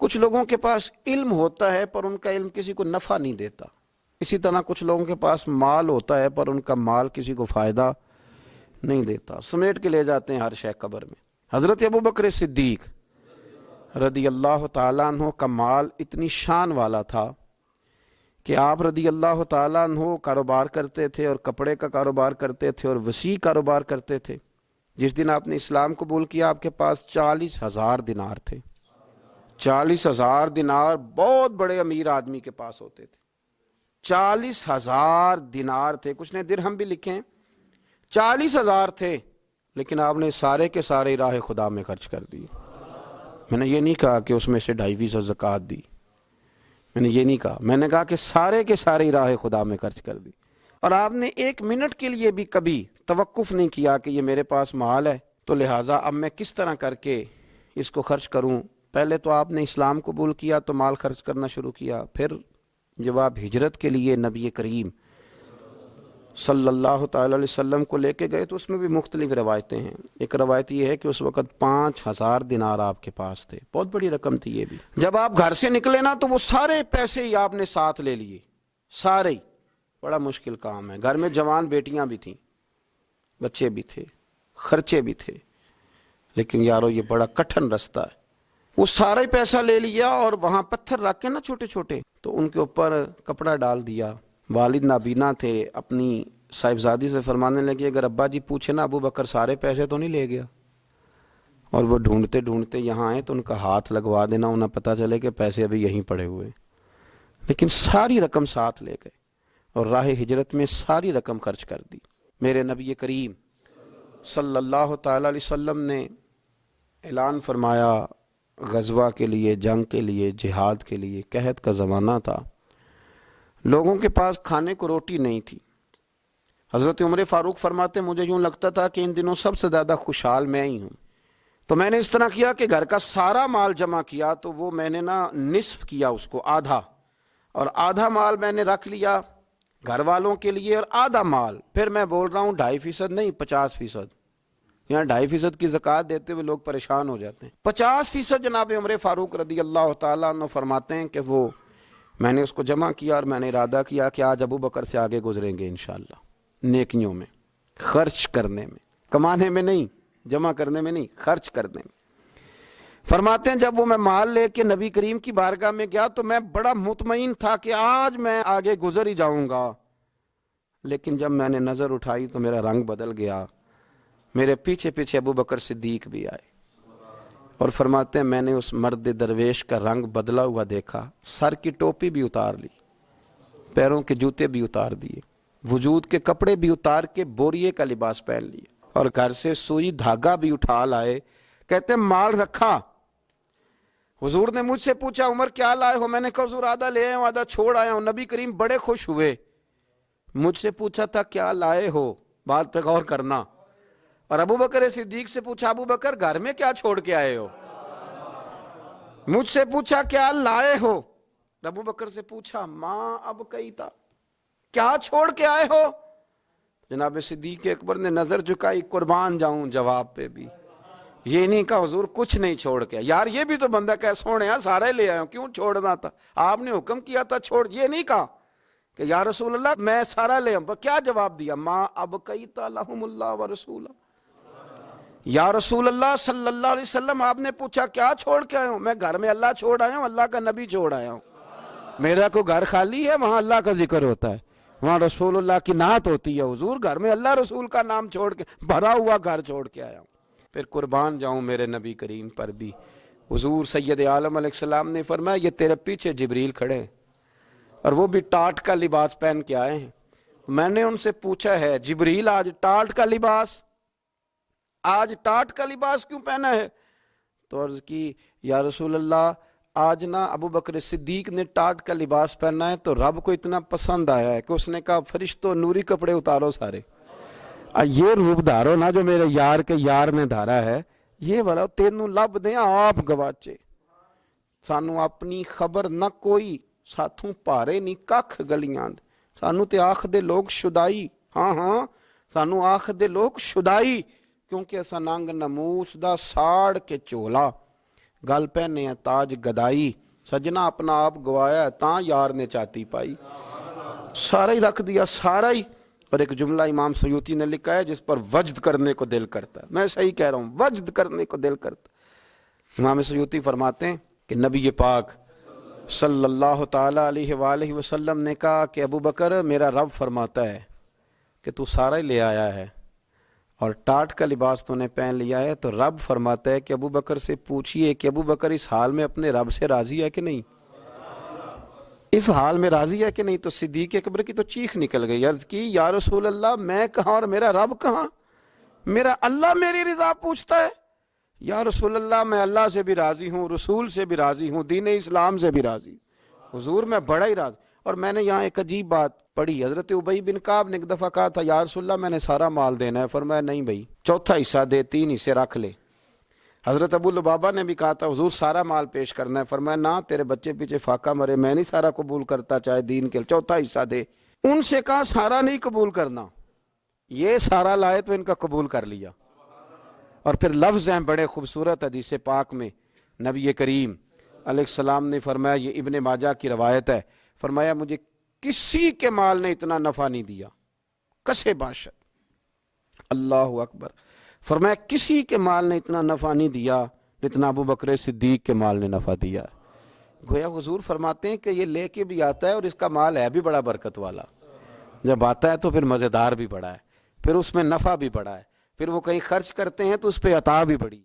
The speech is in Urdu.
کچھ لوگوں کے پاس علم ہوتا ہے پر ان کا علم کسی کو نفع نہیں دیتا، اسی طرح کچھ لوگوں کے پاس مال ہوتا ہے پر ان کا مال کسی کو فائدہ نہیں دیتا، سمیٹ کے لے جاتے ہیں ہر شے قبر میں۔ حضرت ابوبکر صدیق رضی اللہ تعالیٰ عنہ کا مال اتنی شان والا تھا کہ آپ رضی اللہ تعالیٰ عنہ کاروبار کرتے تھے اور کپڑے کا کاروبار کرتے تھے اور وسیع کاروبار کرتے تھے۔ جس دن آپ نے اسلام قبول کیا آپ کے پاس 40,000 دینار تھے۔ 40,000 دینار بہت بڑے امیر آدمی کے پاس ہوتے تھے۔ 40,000 دینار تھے، کچھ نے درہم بھی لکھیں، 40,000 تھے، لیکن آپ نے سارے کے سارے راہ خدا میں خرچ کر دی۔ میں نے یہ نہیں کہا کہ اس میں سے 2.5% زکوٰۃ دی، میں نے یہ نہیں کہا، میں نے کہا کہ سارے کے سارے راہ خدا میں خرچ کر دی۔ اور آپ نے 1 منٹ کے لیے بھی کبھی توقف نہیں کیا کہ یہ میرے پاس مال ہے تو لہٰذا اب میں کس طرح کر کے اس کو خرچ کروں۔ پہلے تو آپ نے اسلام قبول کیا تو مال خرچ کرنا شروع کیا، پھر جب آپ ہجرت کے لیے نبی کریم صلی اللہ تعالی علیہ وسلم کو لے کے گئے تو اس میں بھی مختلف روایتیں ہیں۔ ایک روایت یہ ہے کہ اس وقت 5,000 دینار آپ کے پاس تھے، بہت بڑی رقم تھی یہ بھی۔ جب آپ گھر سے نکلے نا تو وہ سارے پیسے ہی آپ نے ساتھ لے لیے، سارے ہی۔ بڑا مشکل کام ہے، گھر میں جوان بیٹیاں بھی تھیں، بچے بھی تھے، خرچے بھی تھے، لیکن یارو یہ بڑا کٹھن رستہ ہے۔ وہ سارا ہی پیسہ لے لیا اور وہاں پتھر رکھ کے نا چھوٹے چھوٹے، تو ان کے اوپر کپڑا ڈال دیا۔ والد نابینا تھے، اپنی صاحبزادی سے فرمانے لگے اگر ابا جی پوچھے نا ابو بکر سارے پیسے تو نہیں لے گیا؟ اور وہ ڈھونڈتے ڈھونڈتے یہاں آئے تو ان کا ہاتھ لگوا دینا، انہیں پتہ چلے کہ پیسے ابھی یہیں پڑے ہوئے، لیکن ساری رقم ساتھ لے گئے اور راہ ہجرت میں ساری رقم خرچ کر دی۔ میرے نبی کریم صلی اللہ تعالی علیہ وسلم نے اعلان فرمایا غزوہ کے لیے، جنگ کے لیے، جہاد کے لیے۔ قحط کا زمانہ تھا، لوگوں کے پاس کھانے کو روٹی نہیں تھی۔ حضرت عمر فاروق فرماتے مجھے یوں لگتا تھا کہ ان دنوں سب سے زیادہ خوشحال میں ہی ہوں، تو میں نے اس طرح کیا کہ گھر کا سارا مال جمع کیا، تو وہ میں نے نا نصف کیا اس کو، آدھا، اور آدھا مال میں نے رکھ لیا گھر والوں کے لیے اور آدھا مال پھر میں بول رہا ہوں 2.5% نہیں 50%۔ یہاں 2.5% کی زکوٰۃ دیتے ہوئے لوگ پریشان ہو جاتے ہیں۔ 50% جناب عمر فاروق رضی اللہ تعالیٰ عنہ فرماتے ہیں کہ وہ میں نے اس کو جمع کیا اور میں نے ارادہ کیا کہ آج ابو بکر سے آگے گزریں گے انشاءاللہ، نیکیوں میں، خرچ کرنے میں، کمانے میں نہیں، جمع کرنے میں نہیں، خرچ کرنے میں۔ فرماتے ہیں جب وہ میں مال لے کے نبی کریم کی بارگاہ میں گیا تو میں بڑا مطمئن تھا کہ آج میں آگے گزر ہی جاؤں گا، لیکن جب میں نے نظر اٹھائی تو میرا رنگ بدل گیا، میرے پیچھے پیچھے ابو بکر صدیق بھی آئے، اور فرماتے ہیں میں نے اس مرد درویش کا رنگ بدلا ہوا دیکھا، سر کی ٹوپی بھی اتار لی، پیروں کے جوتے بھی اتار دیے، وجود کے کپڑے بھی اتار کے بوریے کا لباس پہن لیے، اور گھر سے سوئی دھاگا بھی اٹھا لائے۔ کہتے ہیں مال رکھا، حضور نے مجھ سے پوچھا عمر کیا لائے ہو؟ میں نے کہا حضور آدھا لے آیا ہوں، آدھا چھوڑ آیا ہوں۔ نبی کریم بڑے خوش ہوئے، مجھ سے پوچھا تھا کیا لائے ہو، بات پہ غور کرنا، اور ابو بکر صدیق سے پوچھا ابو بکر گھر میں کیا چھوڑ کے آئے ہو؟ مجھ سے پوچھا کیا لائے ہو، ابو بکر سے پوچھا ماں اب کئی تھا، کیا چھوڑ کے آئے ہو؟ جناب صدیق اکبر نے نظر جھکائی، قربان جاؤں جواب پہ بھی، یہ نہیں کہا حضور کچھ نہیں چھوڑ کے، یار یہ بھی تو بندہ کہ سونے سارا ہی لے آیا ہوں، کیوں چھوڑنا تھا، آپ نے حکم کیا تھا چھوڑ، یہ نہیں کہا کہ یا رسول اللہ میں سارا لے آؤں، کیا جواب دیا؟ ماں اب کئی لہم اللہ و رسولہ، یا رسول اللہ صلی اللہ علیہ وسلم آپ نے پوچھا کیا چھوڑ کے آئے ہوں؟ میں گھر میں اللہ چھوڑ آیا ہوں، اللہ کا نبی چھوڑ آیا ہوں، میرا کو گھر خالی ہے وہاں اللہ کا ذکر ہوتا ہے، وہاں رسول اللہ کی نعت ہوتی ہے، حضور گھر میں اللہ رسول کا نام چھوڑ کے بھرا ہوا گھر چھوڑ کے آیا ہوں۔ پھر قربان جاؤں میرے نبی کریم پر بھی، حضور سید عالم علیہ السلام نے فرمایا یہ تیرے پیچھے جبریل کھڑے ہیں اور وہ بھی ٹاٹ کا لباس پہن کے آئے ہیں۔ میں نے ان سے پوچھا ہے جبریل آج ٹاٹ کا لباس، آج ٹاٹ کا لباس کیوں پہنا ہے؟ تو عرض کی یا رسول اللہ آج نا ابو بکر صدیق نے ٹاٹ کا لباس پہنا ہے تو رب کو اتنا پسند آیا ہے کہ اس نے کہا فرشتوں نوری کپڑے اتارو سارے، یہ روپ دھارو نا جو میرے یار کے یار نے دھارا ہے، یہ والا تینوں لب دیں آپ گواچے، سانو اپنی خبر نہ کوئی، ساتھوں پارے نہیں ککھ گلیاں، سانو تے آخ دے لوگ شدائی، ہاں سانو آخ دے لوگ شدائی، کیونکہ اسا ننگ نموس دا ساڑ کے چولا، گل پہنے ہیں تاج گدائی، سجنا اپنا آپ گوایا ہے تاں یار نے چاتی پائی. سارا ہی رکھ دیا، سارا ہی. اور ایک جملہ امام سیوطی نے لکھا ہے جس پر وجد کرنے کو دل کرتا ہے. میں صحیح کہہ رہا ہوں، وجد کرنے کو دل کرتا ہے. امام سیوطی فرماتے ہیں کہ نبی پاک صلی اللہ تعالی علیہ وآلہ وسلم نے کہا کہ ابو بکر میرا رب فرماتا ہے کہ تو سارا ہی لے آیا ہے اور ٹاٹ کا لباس تو نے پہن لیا ہے، تو رب فرماتا ہے کہ ابو بکر سے پوچھئے کہ ابو بکر اس حال میں اپنے رب سے راضی ہے کہ نہیں، اس حال میں راضی ہے کہ نہیں. تو صدیق اکبر کی تو چیخ نکل گئی، عرض کی یا رسول اللہ میں کہاں اور میرا رب کہاں، میرا اللہ میری رضا پوچھتا ہے. یا رسول اللہ میں اللہ سے بھی راضی ہوں، رسول سے بھی راضی ہوں، دین اسلام سے بھی راضی ہوں، حضور میں بڑا ہی راضی. اور میں نے یہاں ایک عجیب بات پڑھی، حضرت ابی بن کعب نے ایک دفعہ کہا تھا یا رسول اللہ میں نے سارا مال دینا ہے. فرمایا نہیں بھائی، چوتھا حصہ دے، 3 حصے رکھ لے. حضرت ابو لبابہ نے بھی کہا تھا حضور سارا مال پیش کرنا ہے. فرمایا نہ، تیرے بچے پیچھے فاقہ مرے، میں نہیں سارا قبول کرتا، چاہے دین کے، چوتھا حصہ دے. ان سے کہا سارا نہیں قبول کرنا، یہ سارا لائے تو ان کا قبول کر لیا. اور پھر لفظ ہیں بڑے خوبصورت حدیث پاک میں، نبی کریم علیہ السلام نے فرمایا، یہ ابن ماجہ کی روایت ہے، فرمایا مجھے کسی کے مال نے اتنا نفع نہیں دیا، کسے باشد، اللہ اکبر. فرمایا کسی کے مال نے اتنا نفع نہیں دیا جتنا ابو بکر صدیق کے مال نے نفع دیا. گویا حضور فرماتے ہیں کہ یہ لے کے بھی آتا ہے اور اس کا مال ہے بھی بڑا برکت والا، جب آتا ہے تو پھر مزیدار بھی بڑا ہے، پھر اس میں نفع بھی بڑا ہے، پھر وہ کہیں خرچ کرتے ہیں تو اس پہ عطا بھی بڑی.